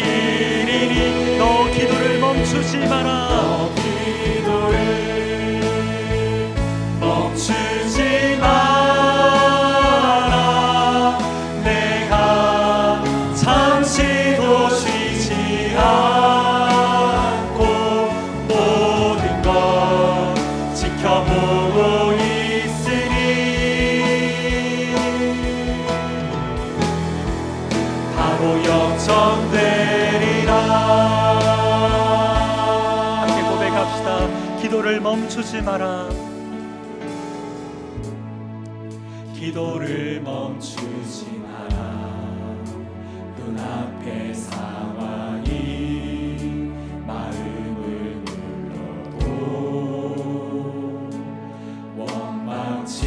역전시키리니 너 기도를 멈추지 마라. 너 기도를 멈추지 마라. 내가 잠시도 쉬지 않고 모든 것 지켜보고 있으니 바로 역전되리라. 함께 고백합시다. 기도를 멈추지 마라. 기도를 멈추지 마라. 눈앞의 상황이 마음을 눌러도 원망치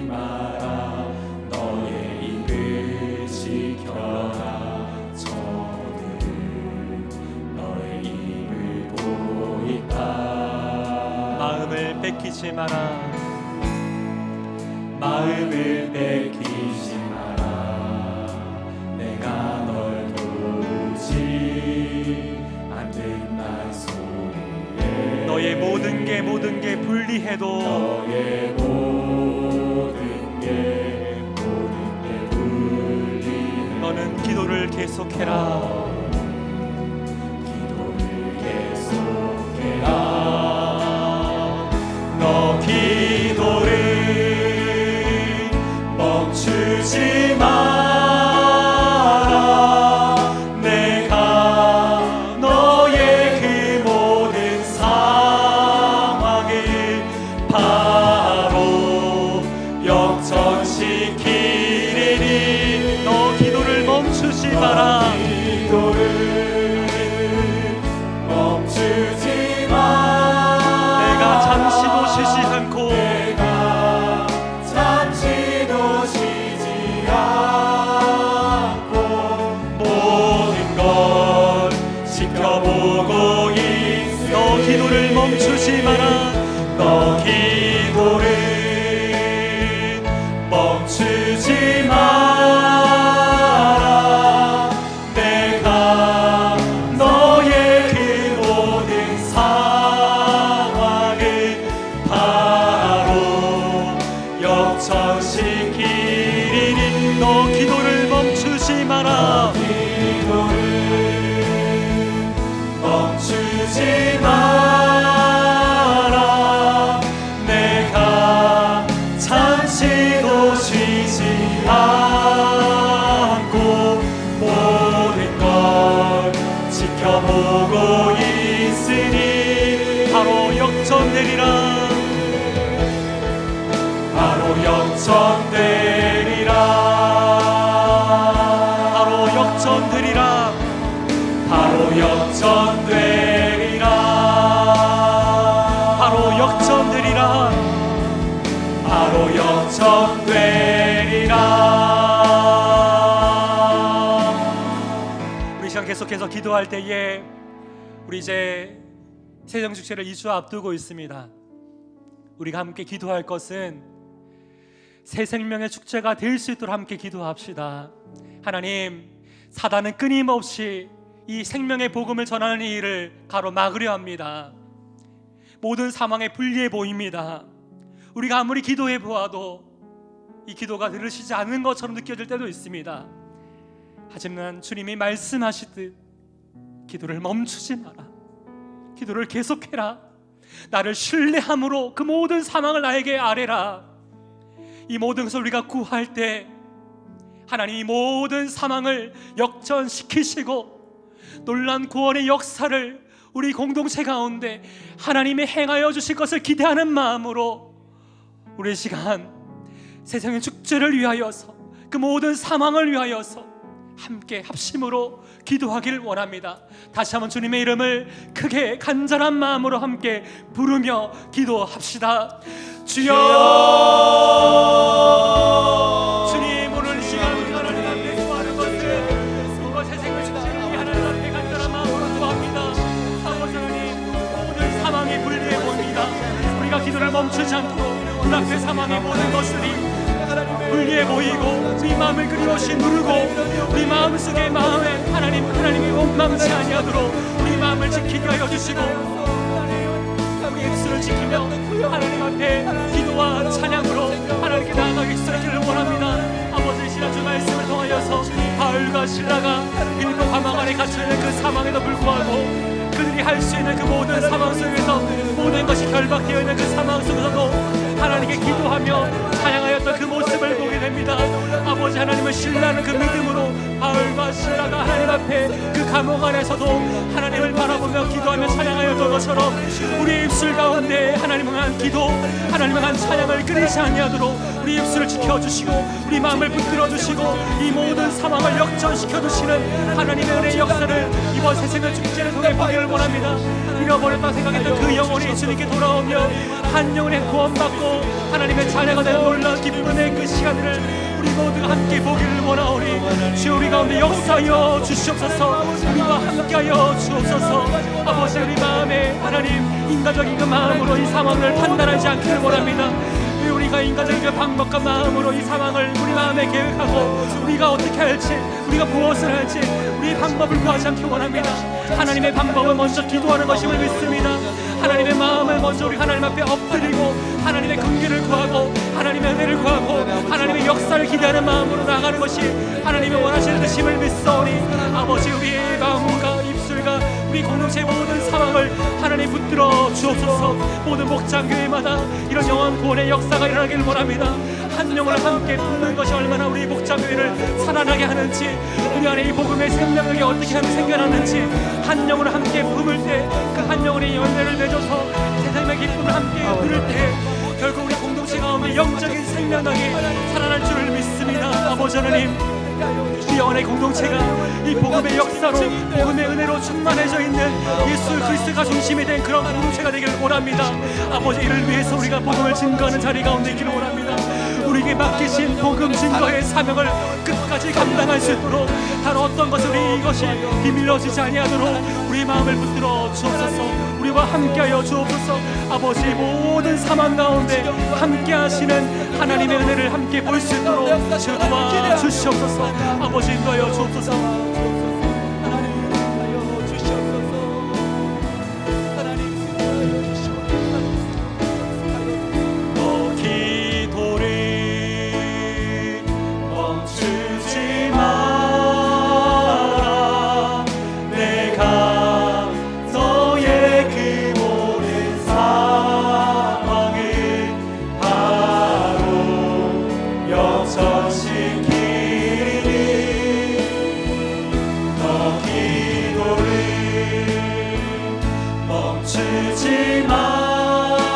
마라. 너의 입을 지켜라. 저들은 너의 입을 보고 있다. 마음을 뺏기지 마라. 마음을 뺏기지 마라. 내가 널 도우지 않는다는 소리에 너의 모든 게 불리해도 너의 모든 게 불리해 너는 기도를 계속해라. 기도를 계속해라. 너 기도를 멈추지 마라. 내가 너의 그 모든 상황을 바로 역전시키리니. 너 기도를 멈추지 마라. 기도를 멈추지 마. 내가 잠시도 쉬지 않고 지켜보고 있으니. 너 기도를 멈추지 마라. 너 기도를 멈추지 마라. 내가 너의 그 모든 상황을 바로 역전시키리니. 너 기도를 멈추지 마라. 멈추지 마라. 내가 잠시도 쉬지 않고 모든 걸 지켜보고 있으니. 바로 역전되리라. 바로 역전되리라. 바로 역전되리라. 바로 역전되리라. 바로 역전되리라. 바로 역전되리라. 우리 시간 계속해서 기도할 때에 우리 이제 세정축제를 2주 앞두고 있습니다. 우리가 함께 기도할 것은 새 생명의 축제가 될 수 있도록 함께 기도합시다. 하나님, 사단은 끊임없이 이 생명의 복음을 전하는 일을 가로막으려 합니다. 모든 상황에 불리해 보입니다. 우리가 아무리 기도해 보아도 이 기도가 들으시지 않는 것처럼 느껴질 때도 있습니다. 하지만 주님이 말씀하시듯 기도를 멈추지 마라. 기도를 계속해라. 나를 신뢰함으로 그 모든 상황을 나에게 아뢰라. 이 모든 것을 우리가 구할 때 하나님이 모든 상황을 역전시키시고 놀라운 구원의 역사를 우리 공동체 가운데 하나님이 행하여 주실 것을 기대하는 마음으로 우리 시간 세상의 축제를 위하여서 그 모든 상황을 위하여서 함께 합심으로 기도하기를 원합니다. 다시 한번 주님의 이름을 크게 간절한 마음으로 함께 부르며 기도합시다. 주여, 주님, 오늘 시간 하나님 앞에 구하는 것을 그것의 생명 축제를 위해 하나님 앞에 간절한 마음으로 구합니다. 아버지 하나님, 모든 상황이 불리해 보입니다. 우리가 기도를 멈추지 않고 눈앞의 상황의 모든 것들이 불리해 보이고 우리 마음을 끊임없이 누르고 우리 마음속에 하나님이 원망치 아니하도록 우리 마음을 지키게 하여 주시고 우리 입술을 지키며 하나님 앞에 기도와 찬양으로 하나님께 나아가기 시작하기를 원합니다. 아버지, 지난주 말씀을 통하여서 바울과 실라가 빌립보 감옥 안에 갇혀있는 그 상황에도 불구하고 그들이 할 수 있는 그 모든 상황 속에서 모든 것이 결박되어 있는 그 상황 속에서도 하나님께 기도하며 찬양하였던 그 모습을 보게 됩니다. 아버지, 하나님을 신뢰하는 그 믿음으로 바울과 실라가 하나님 앞에 그 감옥 안에서도 하나님을 바라보며 기도하며 찬양하였던 것처럼 우리 입술 가운데 하나님을 향한 기도, 하나님을 향한 찬양을 끊이지 아니하도록 우리 입술을 지켜주시고 우리 마음을 붙들어주시고 이 모든 상황을 역전시켜주시는 하나님의 은혜의 역사를 이번 새생명 축제를 통해 보기를 원합니다. 잃어버렸다 생각했던 그 영혼이 주님께 돌아오며 한 영혼의 구원받고 하나님의 자녀가 되는 놀라운 기쁨의 그 시간을 우리 모두가 함께 보기를 원하오니 주여, 우리 가운데 역사하여 주시옵소서. 우리와 함께하여 주옵소서. 아버지, 우리 마음에 하나님 인간적인 그 마음으로 이 상황을 판단하지 않기를 원합니다. 우리가 인간적인 그 방법과 마음으로 이 상황을 우리 마음에 계획하고 우리가 어떻게 할지, 우리가 무엇을 할지 우리 방법을 구하지 않기 원합니다. 하나님의 방법은 먼저 기도하는 것임을 믿습니다. 하나님의 마음을 먼저 우리 하나님 앞에 엎드리고 하나님의 긍휼을 구하고 하나님의 은혜를 구하고 하나님의 역사를 기대하는 마음으로 나아가는 것이 하나님의 원하시는 뜻임을 믿사오니 아버지, 우리의 마음과 입술과 우리 공동체의 모든 상황을 하나님 하나님 붙들어 주옵소서. 모든 목장교회마다 이런 영원 구원의 역사가 일어나기를 원합니다. 한 영혼을 함께 품는 것이 얼마나 우리 목장교회를 살아나게 하는지, 우리 안에 이 복음의 생명력이 어떻게 하면 생겨나는지, 한 영혼을 함께 품을 때 그 한 영혼의 열매를 맺어서 세상의 기쁨을 함께 누릴 때 결국 우리 공동체 가운데 영적인 생명력이 살아날 줄을 믿습니다. 아버지 하나님, 이 영혼의 공동체가 이 복음의 역사로, 복음의 은혜로 충만해져 있는 예수 그리스도가 중심이 된 그런 공동체가 되기를 원합니다. 아버지, 이를 위해서 우리가 복음을 증거하는 자리 가운데 있기를 원합니다. 우리에게 맡기신 복음 증거의 사명을 끝까지 감당할 수 있도록, 다른 어떤 것을 이것이 비밀러지지 아니하도록 우리 마음을 붙들어 주옵소서. 우리와 함께하여 주옵소서. 아버지, 모든 상황 가운데 함께 하시는 하나님의 은혜를 함께 볼 수 있도록 주도와 주시옵소서. 아버지, 인도하여 주옵소서. 하나님 인도하여 주시옵소서. 하나님 인도하여 주시옵소서. 너 기도를 멈추지 마라. 내가 너의 그 모든 상황을 바로 역전시키리니 너 기도를 멈추지 마라.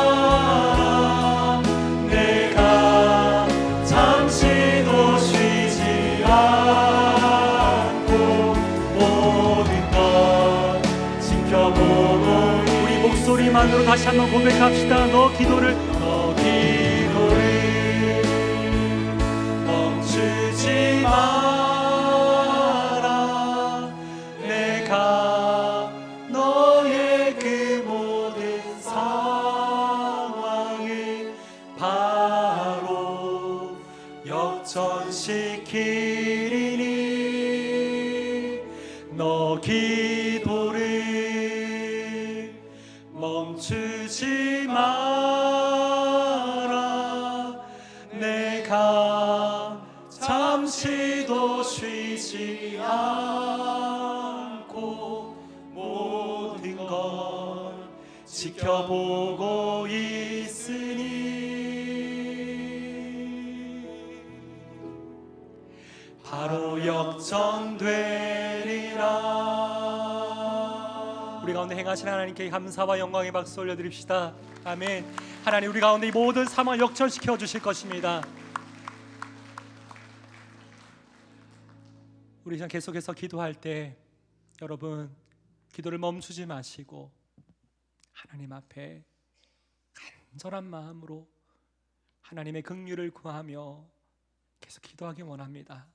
내가 잠시도 쉬지 않고 모든 것 지켜보고. 우리 목소리만으로 다시 한번 고백합시다. 너 기도를 멈추지 마라. 내가 너의 그 모든 상황을 바로 역전시키리니 너 기도를 멈추지 마라. 내가 잠시도 쉬지 않고 모든 걸 지켜보고 있으니 바로 역전되리라. 우리 가운데 행하신 하나님께 감사와 영광의 박수 올려드립시다. 아멘. 하나님, 우리 가운데 이 모든 상황을 역전시켜 주실 것입니다. 우리 이제 계속해서 기도할 때 여러분, 기도를 멈추지 마시고 하나님 앞에 간절한 마음으로 하나님의 긍휼을 구하며 계속 기도하기 원합니다.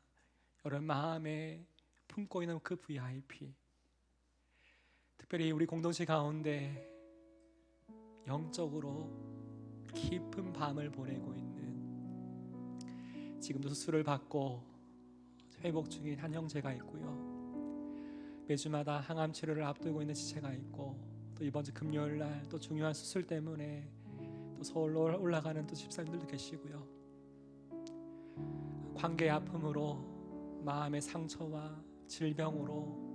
여러분 마음에 품고 있는 그 VIP, 특별히 우리 공동체 가운데 영적으로 깊은 밤을 보내고 있는, 지금도 수술을 받고 회복 중인 한 형제가 있고요, 매주마다 항암 치료를 앞두고 있는 지체가 있고, 또 이번 주 금요일 날 또 중요한 수술 때문에 또 서울로 올라가는 또 집사님들도 계시고요, 관계의 아픔으로, 마음의 상처와 질병으로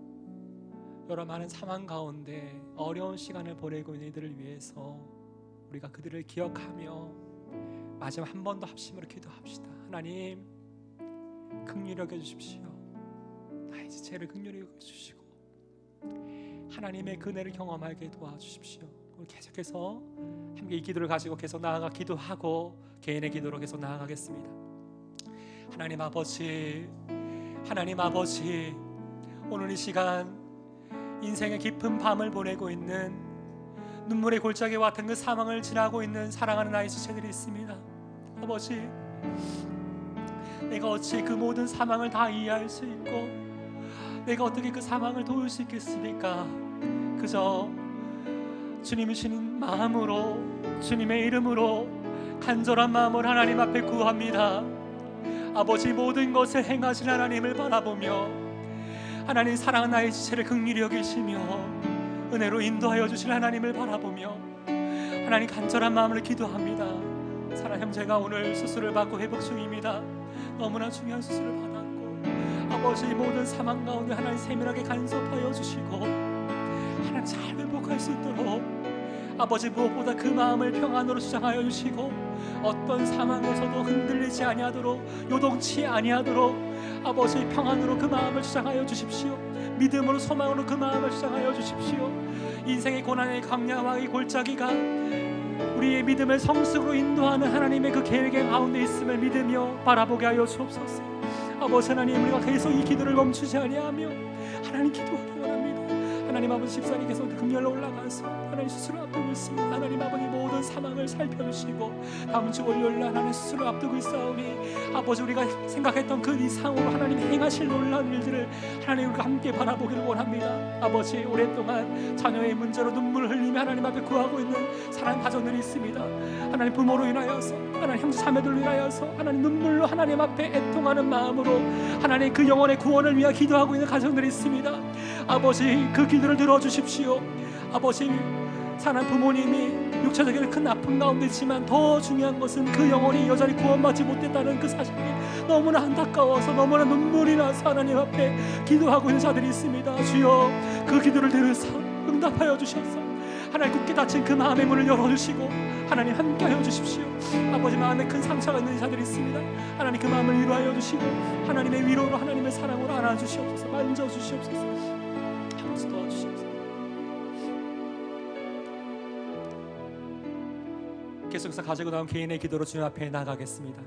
여러 많은 상황 가운데 어려운 시간을 보내고 있는 이들을 위해서 우리가 그들을 기억하며 마지막 한 번 더 합심으로 기도합시다. 하나님, 긍휼히 여겨주십시오. 나의 지체를 긍휼히 여겨주시고 하나님의 그네를 경험하게 도와주십시오. 우리 계속해서 함께 이 기도를 가지고 계속 나아가 기도하고 개인의 기도로 계속 나아가겠습니다. 하나님 아버지, 하나님 아버지, 오늘 이 시간 인생의 깊은 밤을 보내고 있는, 눈물의 골짜기와 같은 그 상황을 지나고 있는 사랑하는 아이 지체들이 있습니다. 아버지, 내가 어찌 그 모든 상황을 다 이해할 수 있고 내가 어떻게 그 상황을 도울 수 있겠습니까? 그저 주님이 주신 마음으로, 주님의 이름으로 간절한 마음으로 하나님 앞에 구합니다. 아버지, 모든 것을 행하신 하나님을 바라보며 하나님 사랑하는 나의 지체를 긍휼히 여기시며 은혜로 인도하여 주실 하나님을 바라보며 하나님 간절한 마음으로 기도합니다. 사랑하는 형제가 오늘 수술을 받고 회복 중입니다. 너무나 중요한 수술을 받았고 아버지, 모든 상황 가운데 하나님 세밀하게 간섭하여 주시고 하나님 잘 회복할 수 있도록 아버지, 무엇보다 그 마음을 평안으로 주장하여 주시고 어떤 상황에서도 흔들리지 아니하도록, 요동치 아니하도록 아버지 평안으로 그 마음을 주장하여 주십시오. 믿음으로, 소망으로 그 마음을 주장하여 주십시오. 인생의 고난의 강야와 이 골짜기가 우리의 믿음을 성숙으로 인도하는 하나님의 그 계획의 가운데 있음을 믿으며 바라보게 하여 주옵소서. 아버지 하나님, 우리가 계속 이 기도를 멈추지 아니하며 하나님 기도하기 원합니다. 하나님 아버지, 집사님 계속 금요일로 올라가서 하나님 수술을 앞두고 있습니다. 하나님 아버지, 모든 상황을 살펴주시고 다음 주 월요일날 하나님 수술을 앞두고 있사오니 아버지, 우리가 생각했던 그 이상으로 하나님 행하실 놀라운 일들을 하나님 우리가 함께 바라보기를 원합니다. 아버지, 오랫동안 자녀의 문제로 눈물을 흘리며 하나님 앞에 구하고 있는 사랑하는 가정들이 있습니다. 하나님, 부모로 인하여서, 하나님 형제 자매들로 인하여서 하나님 눈물로 하나님 앞에 애통하는 마음으로 하나님 그 영혼의 구원을 위하여 기도하고 있는 가정들이 있습니다. 아버지, 그 기도를 들어주십시오. 아버지, 사랑하는 부모님이 육체적인 큰 아픔 가운데 있지만 더 중요한 것은 그 영혼이 여전히 구원받지 못했다는 그 사실이 너무나 안타까워서 너무나 눈물이 나서 하나님 앞에 기도하고 있는 자들이 있습니다. 주여, 그 기도를 들으사 응답하여 주셔서 하나님 굳게 닫힌 그 마음의 문을 열어주시고 하나님 함께하여 주십시오. 아버지, 마음에 큰 상처가 있는 자들이 있습니다. 하나님 그 마음을 위로하여 주시고 하나님의 위로로, 하나님의 사랑으로 안아주시옵소서. 만져주시옵소서. 함께 도와주시옵소서. 계속해서 가지고 나온 개인의 기도로 주님 앞에 나가겠습니다.